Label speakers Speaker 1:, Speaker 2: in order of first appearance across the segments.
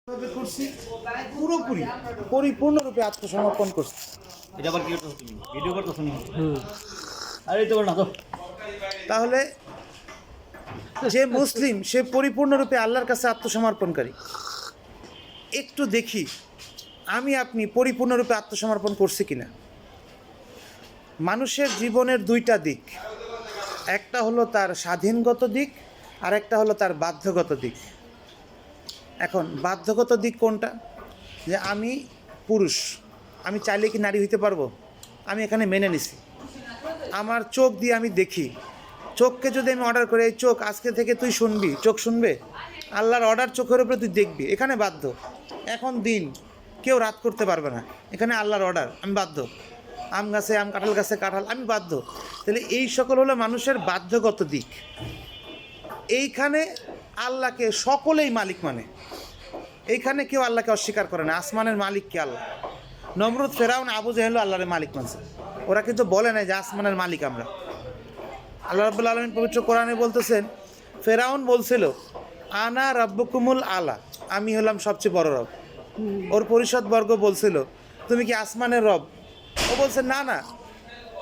Speaker 1: করছি পুরোপুরি পরিপূর্ণরূপে আত্মসমর্পণ করছি।
Speaker 2: এটা আবার কি করতেছ তুমি? ভিডিও করতেছ নি? আরে তো না তো।
Speaker 1: তাহলে যে মুসলিম সে পরিপূর্ণরূপে আল্লাহর কাছে আত্মসমর্পণকারী। একটু দেখি আমি আপনি পরিপূর্ণরূপে আত্মসমর্পণ করছি কিনা। মানুষের জীবনের দুইটা দিক, একটা হলো তার স্বাধীনগত দিক আর একটা হলো তার বাধ্যগত দিক। এখন বাধ্যগত দিক কোনটা? যে আমি পুরুষ, আমি চাইলে কি নারী হইতে পারবো? আমি এখানে মেনে নিছি। আমার চোখ দিয়ে আমি দেখি, চোখকে যদি আমি অর্ডার করি এই চোখ আজকে থেকে তুই শুনবি, চোখ শুনবে, আল্লাহর অর্ডার চোখের উপরে তুই দেখবি, এখানে বাধ্য। এখন দিন কেউ রাত করতে পারবে না, এখানে আল্লাহর অর্ডার, আমি বাধ্য। আম গাছে আম, কাঁঠাল গাছে কাঁঠাল, আমি বাধ্য। তাহলে এই সকল হলো মানুষের বাধ্যগত দিক। এইখানে আল্লাহকে সকলেই মালিক মানে, এইখানে কেউ আল্লাহকে অস্বীকার করে না। আসমানের মালিক কে? আল্লাহ। নমরুদ, ফেরাউন, আবু জাহেল আল্লাহর মালিক মানছে, ওরা কিন্তু বলে না যে আসমানের মালিক আমরা। আল্লাহ রাব্বুল আলামিন পবিত্র কোরআনে বলতেছেন, ফেরাউন বলছিল আনা রাব্বুকুমুল আলা, আমি হলাম সবচেয়ে বড় রব। ওর পরিষদবর্গ বলছিল তুমি কি আসমানের রব? ও বলছে না না।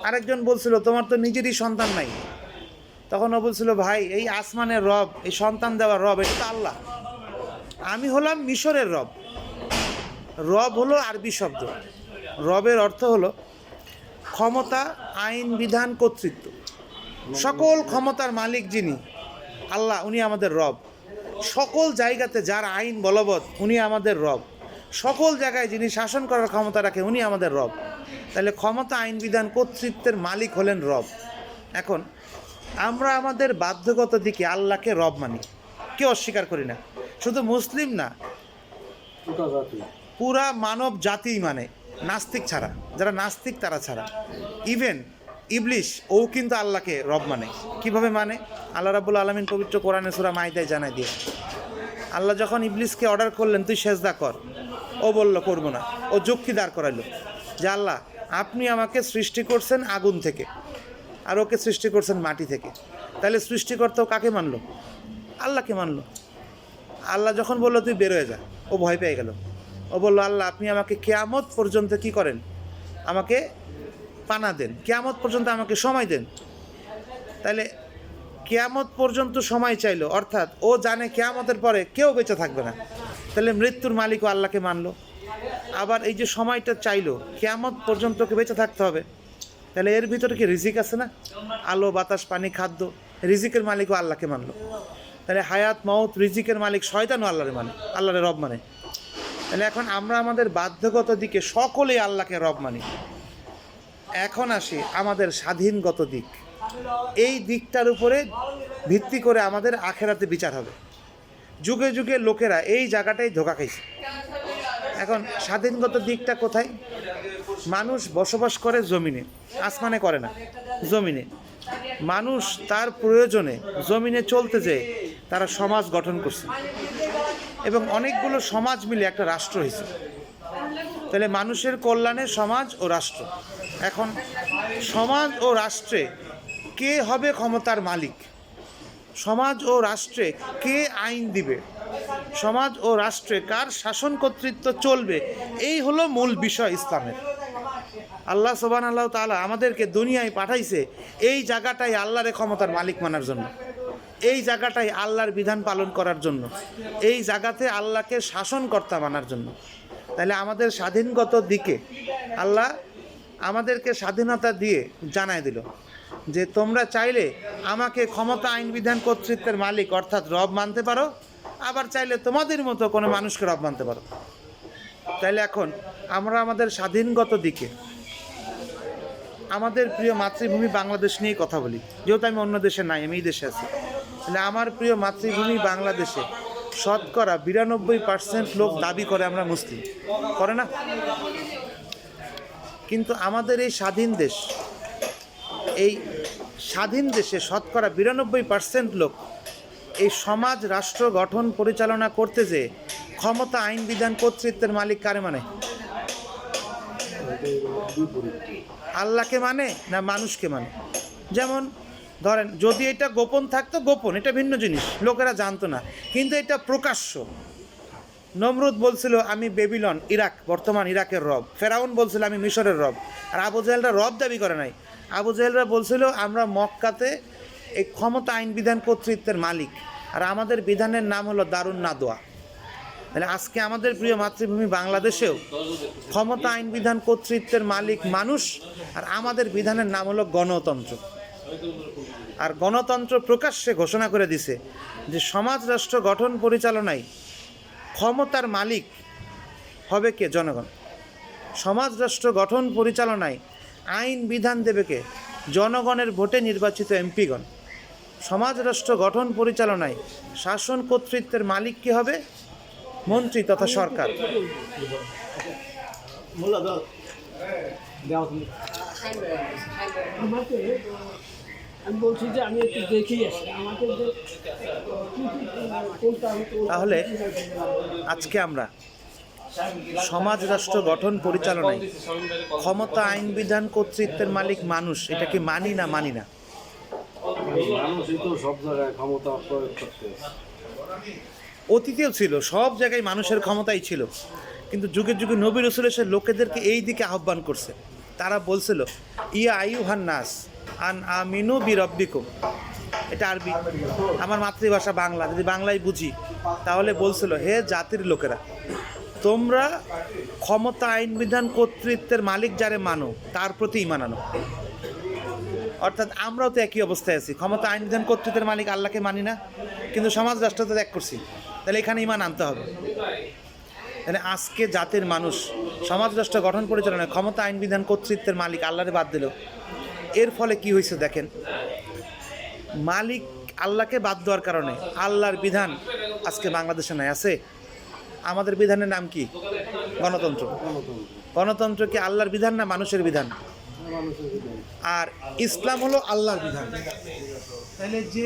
Speaker 1: আরেকজন বলছিল তোমার তো নিজেরই সন্তান নাই। তখন ও বলছিল ভাই, এই আসমানের রব, এই সন্তান দেওয়ার রব, এটা তো আল্লাহ। আমি হলাম মিশরের রব। রব হলো আরবি শব্দ, রবের অর্থ হলো ক্ষমতা, আইন, বিধান, কর্তৃত্ব। সকল ক্ষমতার মালিক যিনি আল্লাহ, উনি আমাদের রব। সকল জায়গাতে যার আইন বলবৎ উনি আমাদের রব। সকল জায়গায় যিনি শাসন করার ক্ষমতা রাখে উনি আমাদের রব। তাহলে ক্ষমতা, আইন, বিধান, কর্তৃত্বের মালিক হলেন রব। এখন আমরা আমাদের বাধ্যগত দিকে আল্লাহকে রব মানি, কেউ অস্বীকার করি না। শুধু মুসলিম না, পুরা মানব জাতি মানে, নাস্তিক ছাড়া, যারা নাস্তিক তারা ছাড়া। ইভেন ইবলিশ ও কিন্তু আল্লাহকে রব মানে। কিভাবে মানে? আল্লাহ রাব্বুল আলামিন পবিত্র কোরআনে সূরা মাইদায় জানাই দিয়ে, আল্লাহ যখন ইবলিশকে অর্ডার করলেন তুই সেজদা কর, ও বলল করবো না। ও যুক্তি দাঁড় করাইল যে আল্লাহ আপনি আমাকে সৃষ্টি করছেন আগুন থেকে আর ওকে সৃষ্টি করছেন মাটি থেকে, তাহলে সৃষ্টিকর্তাও কাকে মানলো? আল্লাহকে মানলো। আল্লাহ যখন বললো তুই বের হয়ে যা, ও ভয় পেয়ে গেল। ও বললো আল্লাহ আপনি আমাকে কিয়ামত পর্যন্ত কি করেন, আমাকে পানা দেন, কিয়ামত পর্যন্ত আমাকে সময় দেন। তাহলে কিয়ামত পর্যন্ত সময় চাইলো, অর্থাৎ ও জানে কিয়ামতের পরে কেউ বেঁচে থাকবে না। তাহলে মৃত্যুর মালিকও আল্লাহকে মানলো। আবার এই যে সময়টা চাইলো, কিয়ামত পর্যন্ত বেঁচে থাকতে হবে, তাহলে এর ভিতরে কি রিজিক আছে না? আলো, বাতাস, পানি, খাদ্য, রিজিকের মালিকও আল্লাহকে মানলো। তাহলে হায়াত, মউত, রিজিকের মালিক শয়তানও আল্লাহরে মানে, আল্লাহরে রব মানে। তাহলে এখন আমরা আমাদের বাধ্যগত দিকে সকলেই আল্লাহকে রব মানি। এখন আসি আমাদের স্বাধীনগত দিক। এই দিকটার উপরে ভিত্তি করে আমাদের আখেরাতে বিচার হবে। যুগে যুগে লোকেরা এই জায়গাটাই ধোঁকা খাইছে। এখন স্বাধীনগত দিকটা কোথায়? মানুষ বসবাস করে জমিনে, আসমানে করে না, জমিনে। মানুষ তার প্রয়োজনে জমিনে চলতে যেয়ে তারা সমাজ গঠন করছে এবং অনেকগুলো সমাজ মিলে একটা রাষ্ট্র হয়েছে। তাহলে মানুষের কল্যাণে সমাজ ও রাষ্ট্র। এখন সমাজ ও রাষ্ট্রে কে হবে ক্ষমতার মালিক? সমাজ ও রাষ্ট্রে কে আইন দিবে? সমাজ ও রাষ্ট্রে কার শাসন কর্তৃত্ব চলবে? এই হলো মূল বিষয় ইসলামের। আল্লাহ সুবহানাহু ওয়া তাআলা আমাদেরকে দুনিয়ায় পাঠাইছে এই জায়গাটাই আল্লাহর ক্ষমতার মালিক মানার জন্য, এই জায়গাটাই আল্লাহর বিধান পালন করার জন্য, এই জায়গাতে আল্লাহকে শাসনকর্তা মানার জন্য। তাহলে আমাদের স্বাধীনগত দিকে আল্লাহ আমাদেরকে স্বাধীনতা দিয়ে জানাই দিল যে তোমরা চাইলে আমাকে ক্ষমতা, আইন, বিধান, কর্তৃত্বের মালিক অর্থাৎ রব মানতে পারো, আবার চাইলে তোমাদের মতো কোনো মানুষকে রব মানতে পারো। তাইলে এখন আমরা আমাদের স্বাধীনগত দিকে আমাদের প্রিয় মাতৃভূমি বাংলাদেশ নিয়ে কথা বলি, যেহেতু আমি অন্য দেশে নাই, আমি এই দেশে আছি। তাহলে আমার প্রিয় মাতৃভূমি বাংলাদেশে শতকরা 92% লোক দাবি করে আমরা মুসলিম, করে না? কিন্তু আমাদের এই স্বাধীন দেশ, এই স্বাধীন দেশে শতকরা 92% লোক এই সমাজ, রাষ্ট্র গঠন পরিচালনা করতে যে ক্ষমতা, আইন, বিধান, কর্তৃত্বের মালিক কারে মানে? আল্লাহকে মানে না মানুষকে মানে? যেমন ধরেন যদি এটা গোপন থাকতো, গোপন এটা ভিন্ন জিনিস, লোকেরা জানতো না, কিন্তু এটা প্রকাশ্য, নমরুদ বলছিল আমি বেবিলন ইরাক বর্তমান ইরাকের রব, ফেরাউন বলছিল আমি মিশরের রব, আর আবু জাহেলরা রব দাবি করে নাই। আবু জাহেলরা বলছিল আমরা মক্কাতে এই ক্ষমতা আইন বিধান কর্তৃত্বের মালিক, আর আমাদের বিধানের নাম হলো দারুন নাদোয়া। তাহলে আজকে আমাদের প্রিয় মাতৃভূমি বাংলাদেশেও ক্ষমতা আইন বিধান কর্তৃত্বের মালিক মানুষ, আর আমাদের বিধানের নাম হলো গণতন্ত্র। আর গণতন্ত্র প্রকাশ্যে ঘোষণা করে দিছে যে সমাজ রাষ্ট্র গঠন পরিচালনায় ক্ষমতার মালিক হবে কে? জনগণ। সমাজ রাষ্ট্র গঠন পরিচালনায় আইন বিধান দেবে কে? জনগণের ভোটে নির্বাচিত এমপিগণ। সমাজ রাষ্ট্র গঠন পরিচালনায় শাসন কর্তৃত্বের মালিক কি হবে? মন্ত্রী তথা সরকার।
Speaker 2: মোল্লা দাও দাও তুমি
Speaker 3: আমাকে আমি বলছি যে আমি একটু দেখেই আসি আমাকে যে কোনটা
Speaker 1: তাহলে আজকে আমরা সমাজ রাষ্ট্র গঠন পরিচালনায় ক্ষমতা আইন বিধান কর্তৃত্বের মালিক মানুষ, এটা কি মানি না মানি না?
Speaker 4: মানুষই তো সব জায়গায় ক্ষমতা প্রয়োগ করতে।
Speaker 1: অতীতেও ছিল, সব জায়গায় মানুষের ক্ষমতাই ছিল, কিন্তু যুগে যুগে নবী রাসূল এসে লোকেদেরকে এই দিকে আহ্বান করছে। তারা বলছিল ইয়া আইয়ুহান নাস আন আমিনু বিরব্বিকুম। এটা আরবি, আমার মাতৃভাষা বাংলা, যদি বাংলায় বুঝি তাহলে বলছিল হে জাতির লোকেরা, তোমরা ক্ষমতা আইন বিধান কর্তৃত্বের মালিক যারে মানো তার প্রতি ঈমান আনো। অর্থাৎ আমরাও তো একই অবস্থায় আছি, ক্ষমতা আইন বিধান কর্তৃত্বের মালিক আল্লাহকে মানি না, কিন্তু সমাজ রাষ্ট্র তো ত্যাগ করছি, তাহলে এখানে ঈমান আনতে হবে। তাহলে আজকে জাতির মানুষ সমাজ রাষ্ট্র গঠন পরিচালনায় ক্ষমতা আইন বিধান কর্তৃত্বের মালিক আল্লাহরে বাদ দিল। এর ফলে কি হয়েছে দেখেন, মালিক আল্লাহকে বাদ দেওয়ার কারণে আল্লাহর বিধান আজকে বাংলাদেশে নাই আছে। আমাদের বিধানের নাম কি? গণতন্ত্র। গণতন্ত্র কি আল্লাহর বিধান না মানুষের বিধান? আর ইসলাম হলো আল্লাহর বিধান। তাহলে যে